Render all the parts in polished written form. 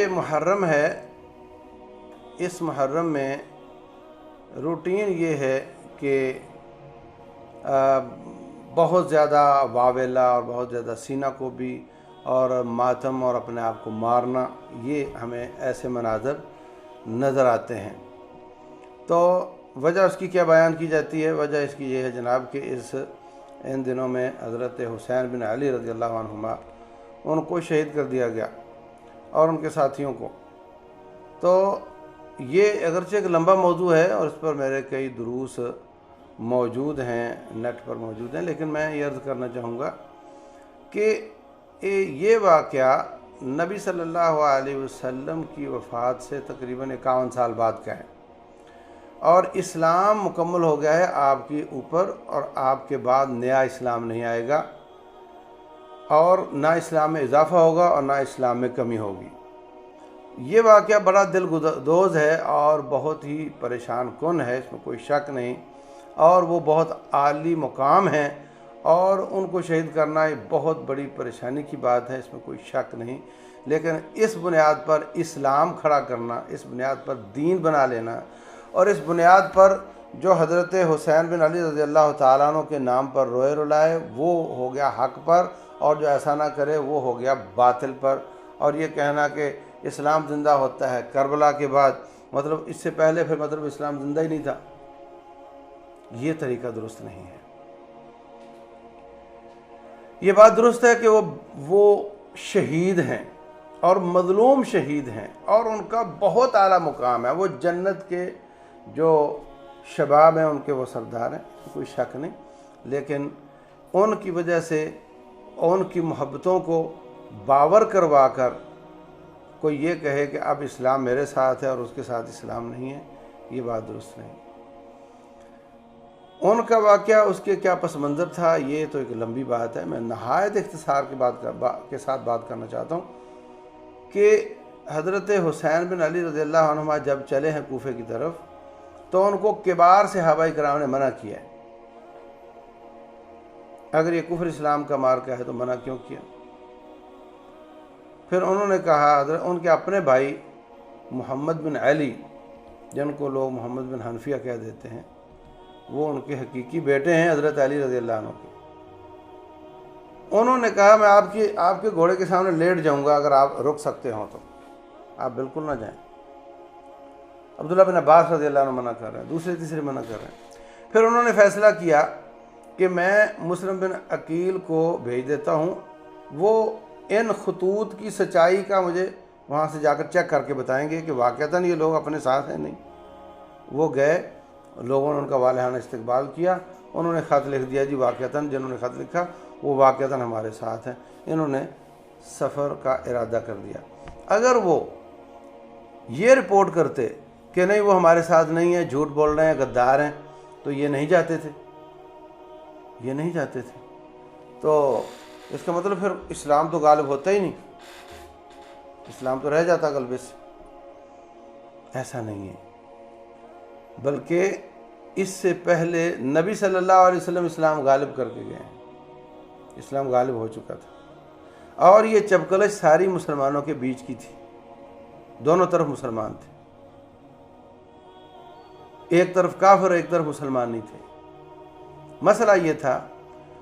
محرم ہے، اس محرم میں روٹین یہ ہے کہ بہت زیادہ واویلا اور بہت زیادہ سینہ کو بھی اور ماتم اور اپنے آپ کو مارنا، یہ ہمیں ایسے مناظر نظر آتے ہیں۔ تو وجہ اس کی کیا بیان کی جاتی ہے؟ وجہ اس کی یہ ہے جناب کہ ان دنوں میں حضرت حسین بن علی رضی اللہ عنہما ان کو شہید کر دیا گیا اور ان کے ساتھیوں کو۔ تو یہ اگرچہ ایک لمبا موضوع ہے اور اس پر میرے کئی دروس موجود ہیں، نیٹ پر موجود ہیں، لیکن میں یہ عرض کرنا چاہوں گا کہ یہ واقعہ نبی صلی اللہ علیہ وسلم کی وفات سے تقریباً 51 سال بعد کا ہے، اور اسلام مکمل ہو گیا ہے آپ کے اوپر، اور آپ کے بعد نیا اسلام نہیں آئے گا، اور نہ اسلام میں اضافہ ہوگا اور نہ اسلام میں کمی ہوگی۔ یہ واقعہ بڑا دلگدوز ہے اور بہت ہی پریشان کن ہے، اس میں کوئی شک نہیں، اور وہ بہت عالی مقام ہیں، اور ان کو شہید کرنا ایک بہت بڑی پریشانی کی بات ہے، اس میں کوئی شک نہیں۔ لیکن اس بنیاد پر اسلام کھڑا کرنا، اس بنیاد پر دین بنا لینا، اور اس بنیاد پر جو حضرت حسین بن علی رضی اللہ تعالیٰ عنہ کے نام پر روئے رلائے، وہ ہو گیا حق پر، اور جو ایسا نہ کرے وہ ہو گیا باطل پر۔ اور یہ کہنا کہ اسلام زندہ ہوتا ہے کربلا کے بعد، مطلب اس سے پہلے پھر مطلب اسلام زندہ ہی نہیں تھا، یہ طریقہ درست نہیں ہے۔ یہ بات درست ہے کہ وہ شہید ہیں اور مظلوم شہید ہیں، اور ان کا بہت اعلیٰ مقام ہے، وہ جنت کے جو شباب ہیں ان کے وہ سردار ہیں، کوئی شک نہیں۔ لیکن ان کی وجہ سے ان کی محبتوں کو باور کروا کر کوئی یہ کہے کہ اب اسلام میرے ساتھ ہے اور اس کے ساتھ اسلام نہیں ہے، یہ بات درست نہیں۔ ان کا واقعہ، اس کے کیا پس منظر تھا، یہ تو ایک لمبی بات ہے، میں نہایت اختصار کے ساتھ بات کرنا چاہتا ہوں کہ حضرت حسین بن علی رضی اللہ عنہما جب چلے ہیں کوفے کی طرف، تو ان کو کبار صحابہ کرام نے منع کیا ہے۔ اگر یہ کفر اسلام کا مارکہ ہے تو منع کیوں کیا؟ پھر انہوں نے کہا، ان کے اپنے بھائی محمد بن علی، جن کو لوگ محمد بن حنفیہ کہہ دیتے ہیں، وہ ان کے حقیقی بیٹے ہیں حضرت علی رضی اللہ عنہ کے۔ انہوں نے کہا میں آپ کے گھوڑے کے سامنے لیٹ جاؤں گا اگر آپ رک سکتے ہوں تو، آپ بالکل نہ جائیں۔ عبداللہ بن عباس رضی اللہ عنہ منع کر رہے ہیں، دوسرے تیسرے منع کر رہے ہیں۔ پھر انہوں نے فیصلہ کیا کہ میں مسلم بن عقیل کو بھیج دیتا ہوں، وہ ان خطوط کی سچائی کا مجھے وہاں سے جا کر چیک کر کے بتائیں گے کہ واقعتاً یہ لوگ اپنے ساتھ ہیں نہیں۔ وہ گئے، لوگوں نے ان کا والہانہ استقبال کیا، انہوں نے خط لکھ دیا، جی واقعتاً جنہوں نے خط لکھا وہ واقعتاً ہمارے ساتھ ہیں۔ انہوں نے سفر کا ارادہ کر دیا۔ اگر وہ یہ رپورٹ کرتے کہ نہیں وہ ہمارے ساتھ نہیں ہیں، جھوٹ بول رہے ہیں، غدار ہیں، تو یہ نہیں جاتے تھے، یہ نہیں جاتے تھے۔ تو اس کا مطلب پھر اسلام تو غالب ہوتا ہی نہیں، اسلام تو رہ جاتا غلبے سے۔ ایسا نہیں ہے، بلکہ اس سے پہلے نبی صلی اللہ علیہ وسلم اسلام غالب کر کے گئے ہیں، اسلام غالب ہو چکا تھا، اور یہ چپکلش ساری مسلمانوں کے بیچ کی تھی، دونوں طرف مسلمان تھے، ایک طرف کافر ایک طرف مسلمان نہیں تھے۔ مسئلہ یہ تھا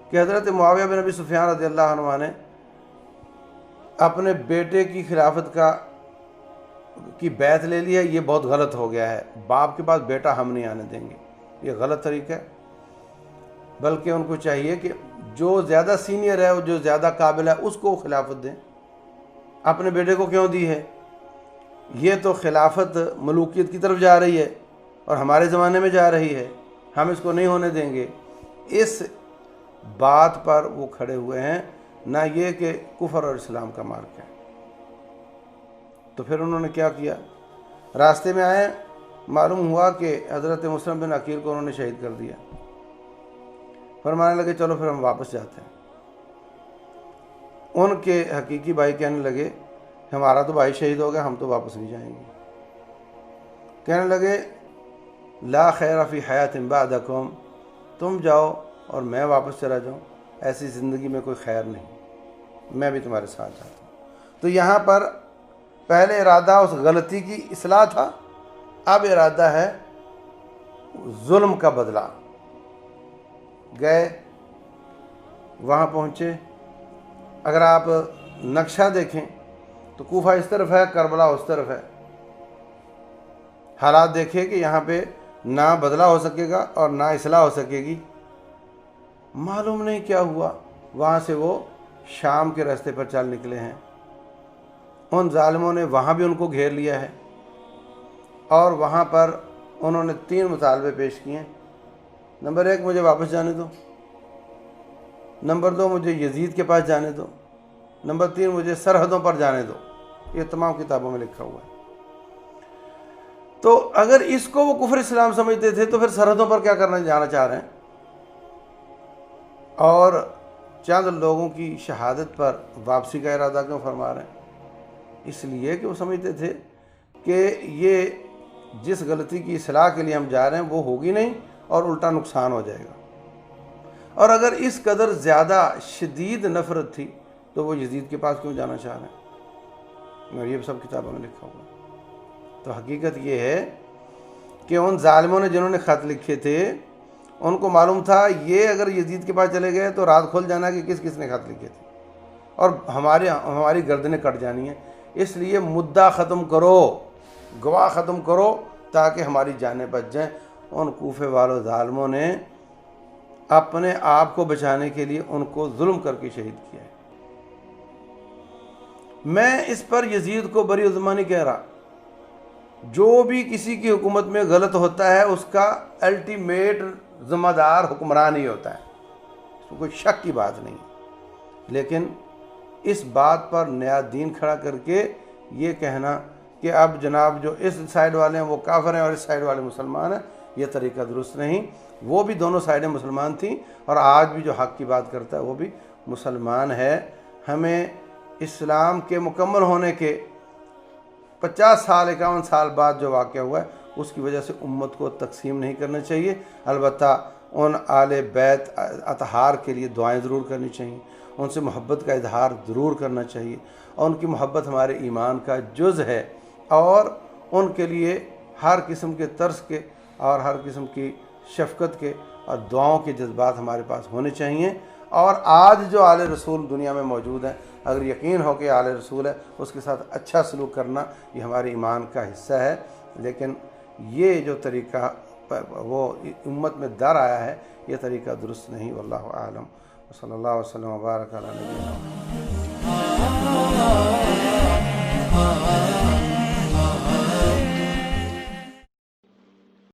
کہ حضرت معاویہ بن ابی سفیان رضی اللہ عنہ نے اپنے بیٹے کی خلافت کی بیعت لے لی ہے، یہ بہت غلط ہو گیا ہے، باپ کے پاس بیٹا ہم نہیں آنے دیں گے، یہ غلط طریقہ ہے۔ بلکہ ان کو چاہیے کہ جو زیادہ سینئر ہے، جو زیادہ قابل ہے، اس کو خلافت دیں، اپنے بیٹے کو کیوں دی ہے؟ یہ تو خلافت ملوکیت کی طرف جا رہی ہے اور ہمارے زمانے میں جا رہی ہے، ہم اس کو نہیں ہونے دیں گے۔ اس بات پر وہ کھڑے ہوئے ہیں، نہ یہ کہ کفر اور اسلام کا مارکہ ہے۔ تو پھر انہوں نے کیا کیا؟ راستے میں آئے، معلوم ہوا کہ حضرت مسلم بن عقیل کو انہوں نے شہید کر دیا۔ فرمانے لگے چلو پھر ہم واپس جاتے ہیں۔ ان کے حقیقی بھائی کہنے لگے ہمارا تو بھائی شہید ہو گیا، ہم تو واپس نہیں جائیں گے۔ کہنے لگے لا خیر فی حیات بعدکم، تم جاؤ اور میں واپس چلا جاؤں، ایسی زندگی میں کوئی خیر نہیں، میں بھی تمہارے ساتھ جاتا ہوں۔ تو یہاں پر پہلے ارادہ اس غلطی کی اصلاح تھا، اب ارادہ ہے ظلم کا بدلہ۔ گئے، وہاں پہنچے، اگر آپ نقشہ دیکھیں تو کوفہ اس طرف ہے، کربلا اس طرف ہے۔ حالات دیکھیں کہ یہاں پہ نہ بدلہ ہو سکے گا اور نہ اصلاح ہو سکے گی۔ معلوم نہیں کیا ہوا، وہاں سے وہ شام کے راستے پر چل نکلے ہیں۔ ان ظالموں نے وہاں بھی ان کو گھیر لیا ہے، اور وہاں پر انہوں نے 3 مطالبے پیش کیے ہیں۔ نمبر 1، مجھے واپس جانے دو۔ نمبر 2، مجھے یزید کے پاس جانے دو۔ نمبر 3، مجھے سرحدوں پر جانے دو۔ یہ تمام کتابوں میں لکھا ہوا ہے۔ تو اگر اس کو وہ کفر اسلام سمجھتے تھے تو پھر سرحدوں پر کیا کرنا جانا چاہ رہے ہیں؟ اور چند لوگوں کی شہادت پر واپسی کا ارادہ کیوں فرما رہے ہیں؟ اس لیے کہ وہ سمجھتے تھے کہ یہ جس غلطی کی اصلاح کے لیے ہم جا رہے ہیں وہ ہوگی نہیں اور الٹا نقصان ہو جائے گا۔ اور اگر اس قدر زیادہ شدید نفرت تھی تو وہ یزید کے پاس کیوں جانا چاہ رہے ہیں؟ اور یہ سب کتابوں میں لکھا ہوا ہے۔ تو حقیقت یہ ہے کہ ان ظالموں نے جنہوں نے خط لکھے تھے ان کو معلوم تھا یہ اگر یزید کے پاس چلے گئے تو رات کھل جانا کہ کس کس نے خط لکھے تھے، اور ہماری گردنیں کٹ جانی ہیں۔ اس لیے مدعا ختم کرو، گواہ ختم کرو تاکہ ہماری جانیں بچ جائیں۔ ان کوفے والوں ظالموں نے اپنے آپ کو بچانے کے لیے ان کو ظلم کر کے شہید کیا ہے۔ میں اس پر یزید کو بری عظمہ نہیں کہہ رہا۔ جو بھی کسی کی حکومت میں غلط ہوتا ہے اس کا الٹیمیٹ ذمہ دار حکمران ہی ہوتا ہے، اس میں کوئی شک کی بات نہیں۔ لیکن اس بات پر نیا دین کھڑا کر کے یہ کہنا کہ اب جناب جو اس سائیڈ والے ہیں وہ کافر ہیں اور اس سائیڈ والے مسلمان ہیں، یہ طریقہ درست نہیں۔ وہ بھی دونوں سائیڈیں مسلمان تھیں، اور آج بھی جو حق کی بات کرتا ہے وہ بھی مسلمان ہے۔ ہمیں اسلام کے مکمل ہونے کے 50 سال 51 سال بعد جو واقعہ ہوا ہے اس کی وجہ سے امت کو تقسیم نہیں کرنا چاہیے۔ البتہ ان آل بیت اطہار کے لیے دعائیں ضرور کرنی چاہیے، ان سے محبت کا اظہار ضرور کرنا چاہیے، اور ان کی محبت ہمارے ایمان کا جز ہے، اور ان کے لیے ہر قسم کے ترس کے اور ہر قسم کی شفقت کے اور دعاؤں کے جذبات ہمارے پاس ہونے چاہیے۔ اور آج جو آل رسول دنیا میں موجود ہیں، اگر یقین ہو کہ آل رسول ہے اس کے ساتھ اچھا سلوک کرنا یہ ہمارے ایمان کا حصہ ہے۔ لیکن یہ جو طریقہ وہ امت میں در آیا ہے یہ طریقہ درست نہیں۔ واللہ اعلم، صلی اللہ وسلم وبارک علی نبینا محمد۔